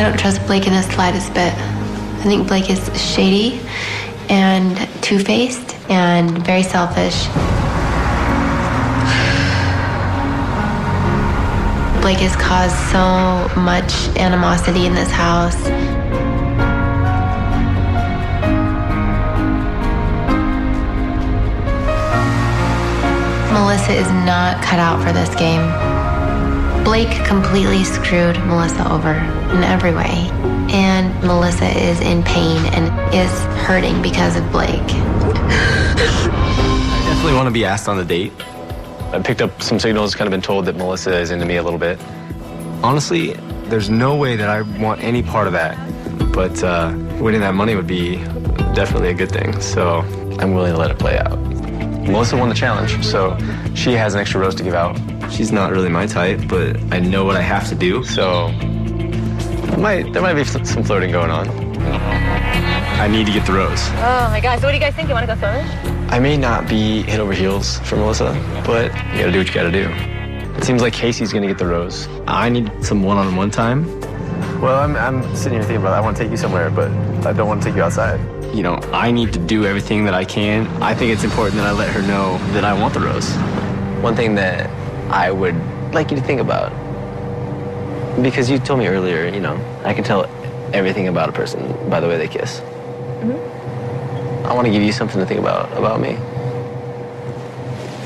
I don't trust Blake in the slightest bit. I think Blake is shady and two-faced and very selfish. Blake has caused so much animosity in this house. Melissa is not cut out for this game. Blake completely screwed Melissa over in every way. And Melissa is in pain and is hurting because of Blake. I definitely want to be asked on the date. I picked up some signals, kind of been told that Melissa is into me a little bit. Honestly, there's no way that I want any part of that. But winning that money would be definitely a good thing. So I'm willing to let it play out. Melissa won the challenge, so she has an extra rose to give out. She's not really my type, but I know what I have to do, so there might be some flirting going on. I need to get the rose. Oh my gosh, so what do you guys think? You want to go swimming? I may not be head over heels for Melissa, but you gotta do what you gotta do. It seems like Casey's gonna get the rose. I need some one-on-one time. Well, I'm sitting here thinking about it. I want to take you somewhere, but I don't want to take you outside. You know, I need to do everything that I can. I think it's important that I let her know that I want the rose. One thing that I would like you to think about, because you told me earlier, you know, I can tell everything about a person by the way they kiss. Mm-hmm. I want to give you something to think about me.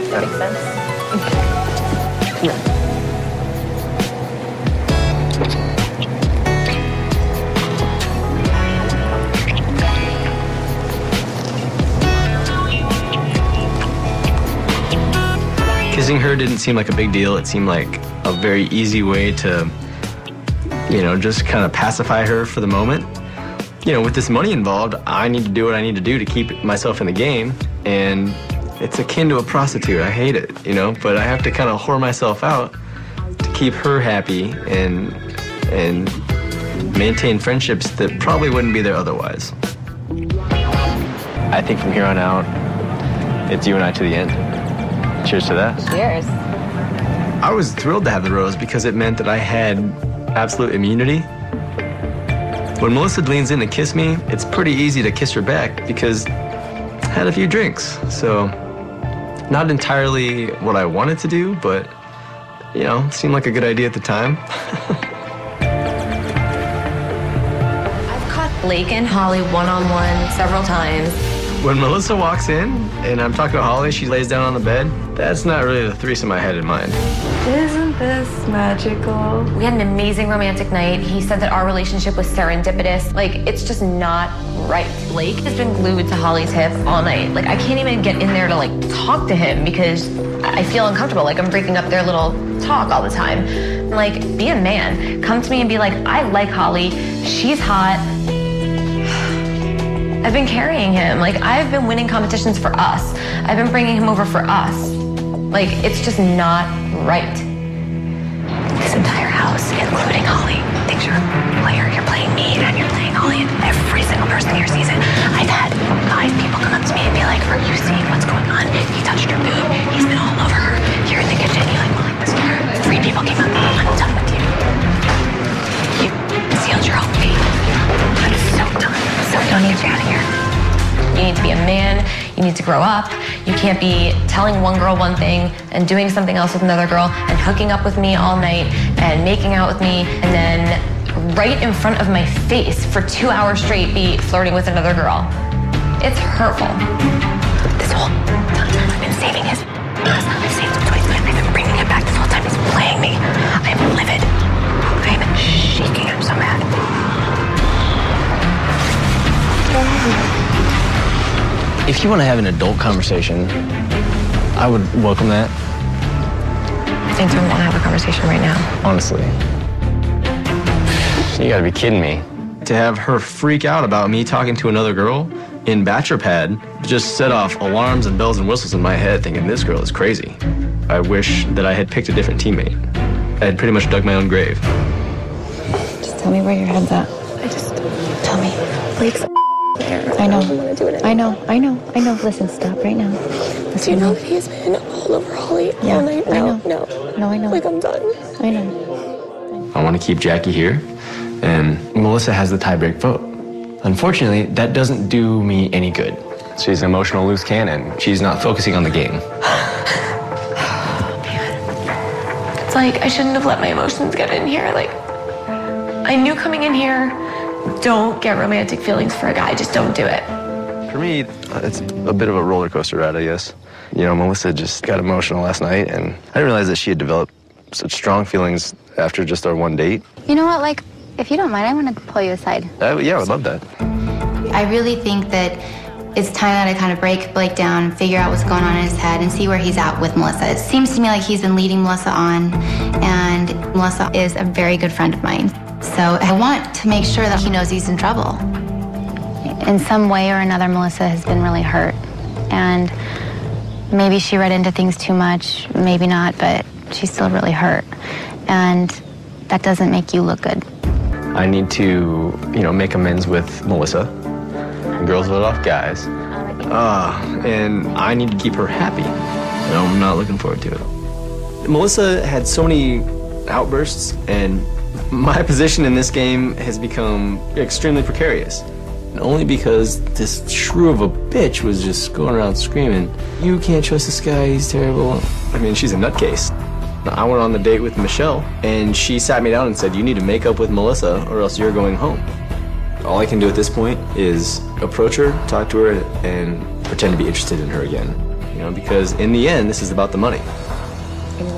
That makes sense. Yeah. Kissing her didn't seem like a big deal. It seemed like a very easy way to, you know, just kind of pacify her for the moment. You know, with this money involved, I need to do what I need to do to keep myself in the game. And it's akin to a prostitute. I hate it, you know, but I have to kind of whore myself out to keep her happy and maintain friendships that probably wouldn't be there otherwise. I think from here on out, it's you and I to the end. Cheers to that. Cheers. I was thrilled to have the rose because it meant that I had absolute immunity. When Melissa leans in to kiss me, it's pretty easy to kiss her back because I had a few drinks. So, not entirely what I wanted to do, but, you know, seemed like a good idea at the time. I've caught Blake and Holly one-on-one several times. When Melissa walks in and I'm talking to Holly, she lays down on the bed. That's not really the threesome I had in mind. Isn't this magical? We had an amazing romantic night. He said that our relationship was serendipitous. Like, it's just not right. Blake has been glued to Holly's hip all night. Like, I can't even get in there to, like, talk to him because I feel uncomfortable. Like, I'm breaking up their little talk all the time. Like, be a man. Come to me and be like, I like Holly. She's hot. I've been carrying him. Like, I've been winning competitions for us. I've been bringing him over for us. Like, it's just not right. This entire house, including Holly, thinks you're a player. You're playing me and you're playing Holly and every single person here sees it. I've had 5 people come up to me and be like, are you seeing what's going on? He touched her boob. He's been all over her. Here in the kitchen, you like, well, like this. 3 people came up. I'm done with you. You sealed your own fate. I'm so done. So I don't need you out of here. You need to be a man. You need to grow up. You can't be telling one girl one thing and doing something else with another girl and hooking up with me all night and making out with me and then right in front of my face for 2 hours straight be flirting with another girl. It's hurtful. This whole time I've been saving his ass. I've saved him twice. I've been bringing him back this whole time. He's playing me. I'm livid. I'm shaking. I'm so mad. If you want to have an adult conversation, I would welcome that. I don't want to have a conversation right now. Honestly. You gotta be kidding me. To have her freak out about me talking to another girl in Bachelor Pad just set off alarms and bells and whistles in my head thinking this girl is crazy. I wish that I had picked a different teammate. I had pretty much dug my own grave. Just tell me where your head's at. Tell me. Blake's I know. I don't want to do it anymore. I know. Listen, stop right now. Listen, do you know that he's been all over Holly all night? I know. No. No, I know. Like, I'm done. I know. I want to keep Jackie here, and Melissa has the tiebreak vote. Unfortunately, that doesn't do me any good. She's an emotional loose cannon. She's not focusing on the game. It's like I shouldn't have let my emotions get in here. Like, I knew coming in here, don't get romantic feelings for a guy. Just don't do it. For me, it's a bit of a roller coaster ride, I guess. You know, Melissa just got emotional last night, and I didn't realize that she had developed such strong feelings after just our one date. You know what, like, if you don't mind, I want to pull you aside. Yeah, I would love that. I really think that it's time that I kind of break Blake down, figure out what's going on in his head, and see where he's at with Melissa. It seems to me like he's been leading Melissa on, and Melissa is a very good friend of mine. So I want to make sure that he knows he's in trouble. In some way or another, Melissa has been really hurt. And maybe she read into things too much, maybe not, but she's still really hurt. And that doesn't make you look good. I need to, make amends with Melissa. Girls vote off guys. And I need to keep her happy. I'm not looking forward to it. Melissa had so many outbursts, and my position in this game has become extremely precarious. And only because this shrew of a bitch was just going around screaming, "You can't trust this guy, he's terrible." I mean, she's a nutcase. I went on the date with Michelle, and she sat me down and said, "You need to make up with Melissa or else you're going home." All I can do at this point is approach her, talk to her, and pretend to be interested in her again. Because in the end, this is about the money.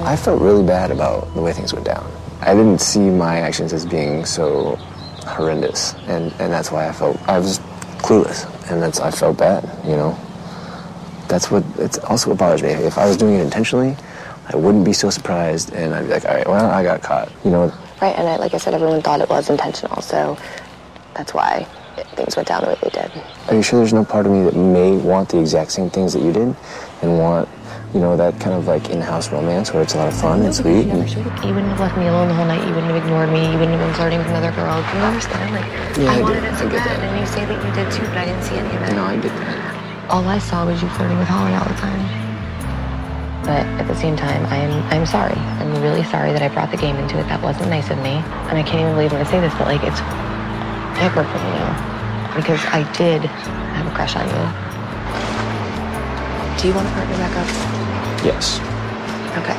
I felt really bad about the way things went down. I didn't see my actions as being so horrendous, and that's why I was clueless, and I felt bad, It's also what bothers me. If I was doing it intentionally, I wouldn't be so surprised, and I'd be like, all right, well, I got caught, Right, and like I said, everyone thought it was intentional, so that's why things went down the way they did. Are you sure there's no part of me that may want the exact same things that you did, and want, that kind of like in-house romance where it's a lot of fun and sweet? You wouldn't have left me alone the whole night. You wouldn't have ignored me. You wouldn't have been flirting with another girl. Do you understand? I wanted it so bad, and you say that you did too, but I didn't see any of it. No, I did that. All I saw was you flirting with Holman all the time. But at the same time, I'm sorry. I'm really sorry that I brought the game into it. That wasn't nice of me. And I can't even believe I'm gonna say this, but it's heartbreaking, because I did have a crush on you. Do you want to partner back up? Yes. Okay.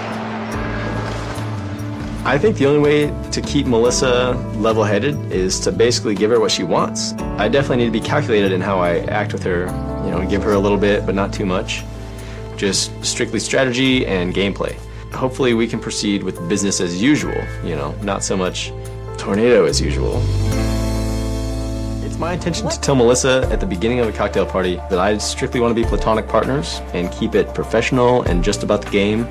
I think the only way to keep Melissa level-headed is to basically give her what she wants. I definitely need to be calculated in how I act with her, give her a little bit, but not too much. Just strictly strategy and gameplay. Hopefully we can proceed with business as usual, not so much tornado as usual. It's my intention to tell Melissa at the beginning of a cocktail party that I strictly want to be platonic partners and keep it professional and just about the game.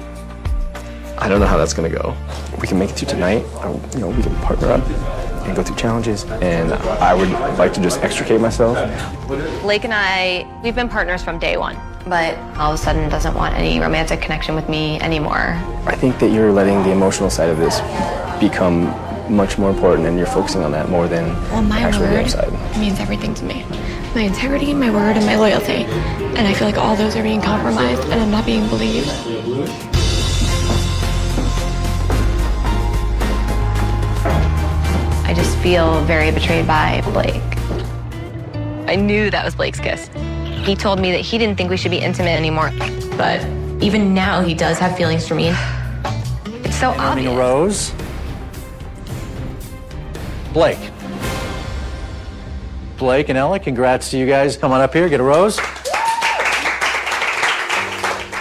I don't know how that's going to go. We can make it through tonight, we can partner up and go through challenges, and I would like to just extricate myself. Blake and we've been partners from day one, but all of a sudden doesn't want any romantic connection with me anymore. I think that you're letting the emotional side of this become much more important, and you're focusing on that more than the actual game side. Means everything to me. My integrity, my word, and my loyalty. And I feel like all those are being compromised, and I'm not being believed. I just feel very betrayed by Blake. I knew that was Blake's kiss. He told me that he didn't think we should be intimate anymore. But even now, he does have feelings for me. It's so obvious. A rose. Blake. Blake and Ella, congrats to you guys. Come on up here, get a rose.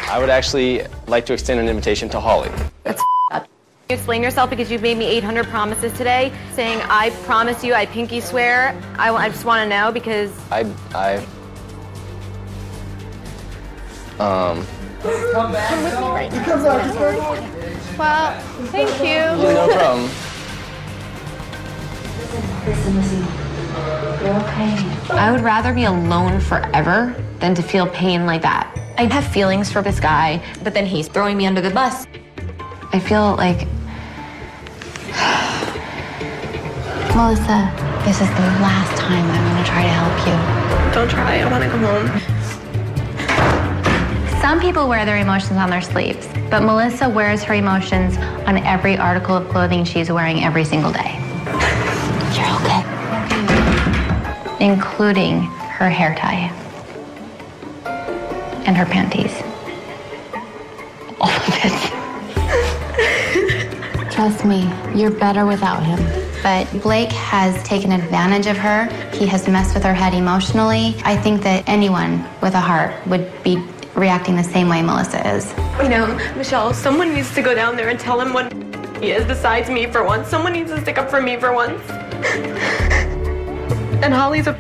I would actually like to extend an invitation to Holly. That's up. You explain yourself because you've made me 800 promises today, saying I promise you, I pinky swear. I just want to know because Come with me right now. Well, thank you. No problem. Listen. You're okay. I would rather be alone forever than to feel pain like that. I have feelings for this guy, but then he's throwing me under the bus. I feel like... Melissa, this is the last time I'm going to try to help you. Don't try. I want to go home. Some people wear their emotions on their sleeves, but Melissa wears her emotions on every article of clothing she's wearing every single day. You're including her hair tie and her panties. All of it. Trust me, you're better without him. But Blake has taken advantage of her. He has messed with her head emotionally. I think that anyone with a heart would be reacting the same way Melissa is. You know, Michelle, someone needs to go down there and tell him what he is besides me for once. Someone needs to stick up for me for once. And Holly's a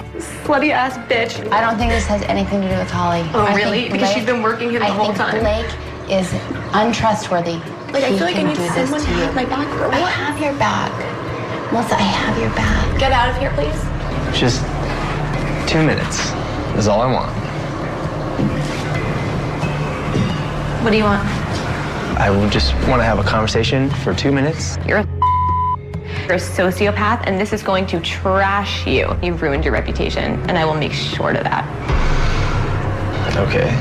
slutty ass bitch. I don't think this has anything to do with Holly. Oh, really? Because she's been working him the whole time. Blake is untrustworthy. Like, I feel like I need someone to have my back for I what? have your back. Melissa, I have your back. Get out of here, please. Just 2 minutes is all I want. What do you want? I would just want to have a conversation for 2 minutes. You're a sociopath, and this is going to trash you. You've ruined your reputation, and I will make sure of that. Okay.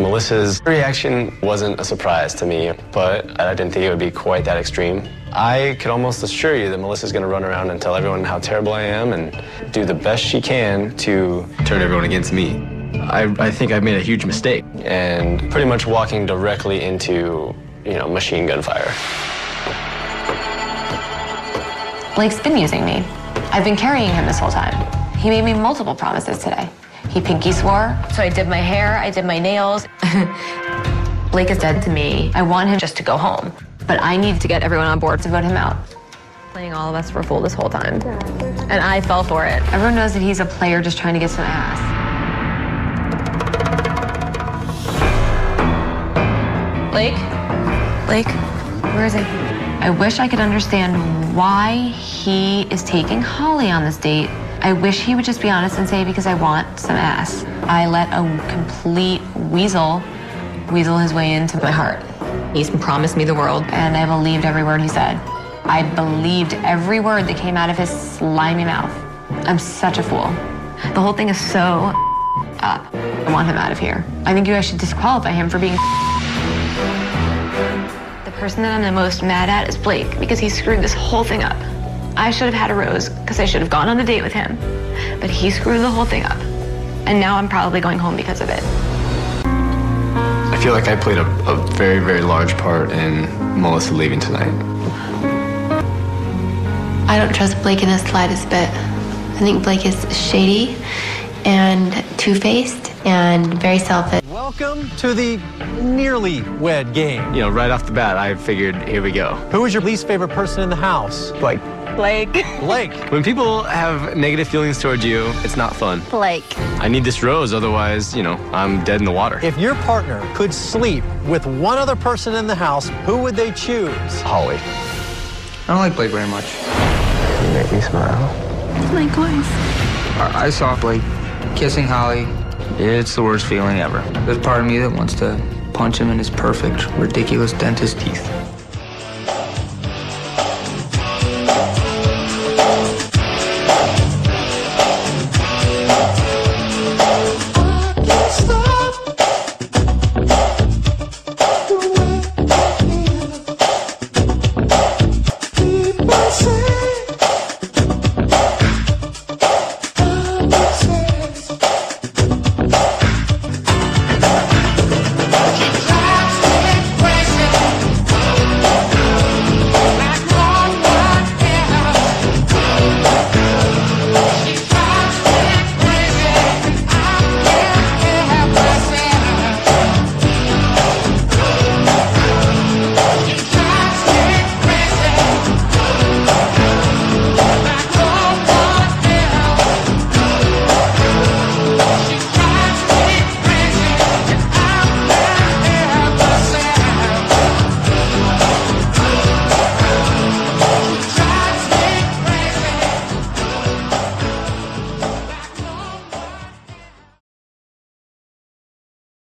Melissa's reaction wasn't a surprise to me, but I didn't think it would be quite that extreme. I could almost assure you that Melissa's going to run around and tell everyone how terrible I am and do the best she can to turn everyone against me. I think I've made a huge mistake. And pretty much walking directly into, machine gun fire. Blake's been using me. I've been carrying him this whole time. He made me multiple promises today. He pinky swore, so I did my hair, I did my nails. Blake is dead to me. I want him just to go home. But I need to get everyone on board to vote him out. Playing all of us for a fool this whole time. And I fell for it. Everyone knows that he's a player just trying to get some ass. Blake? Blake? Where is he? I wish I could understand why he is taking Holly on this date. I wish he would just be honest and say, because I want some ass. I let a complete weasel his way into my heart. He's promised me the world, and I believed every word he said. I believed every word that came out of his slimy mouth. I'm such a fool. The whole thing is so up. I want him out of here. I think you guys should disqualify him for being. The person that I'm the most mad at is Blake, because he screwed this whole thing up. I should have had a rose, because I should have gone on the date with him. But he screwed the whole thing up. And now I'm probably going home because of it. I feel like I played a very, very large part in Melissa leaving tonight. I don't trust Blake in the slightest bit. I think Blake is shady and two-faced and very selfish. Welcome to the nearly wed game. Right off the bat, I figured, here we go. Who is your least favorite person in the house? Blake. Blake. When people have negative feelings towards you, it's not fun. Blake. I need this rose, otherwise, I'm dead in the water. If your partner could sleep with one other person in the house, who would they choose? Holly. I don't like Blake very much. You make me smile. Likewise. I saw Blake kissing Holly. It's the worst feeling ever. There's part of me that wants to punch him in his perfect, ridiculous dentist teeth.